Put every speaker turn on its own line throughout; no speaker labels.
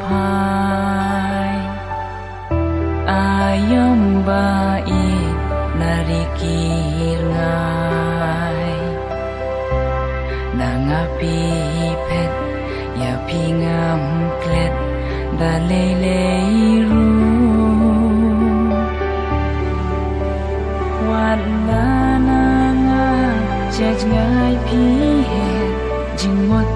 pai ayam bait narikir ngai nangapi pet ya pingam klet daleleru Chech ngai pi het jing mot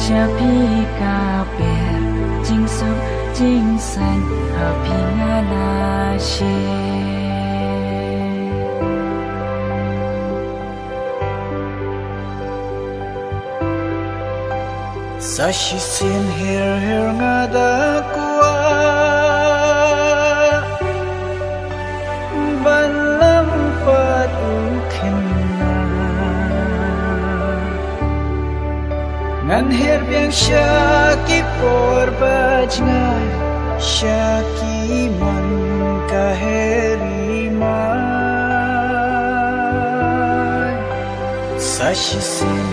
cha pi ka per jing sup jing san ha pi nga la she sa shi sin her nga da kwa balam pat u khen Ngan her biang shaki por bajngai shaki man ka heri mai sashi sin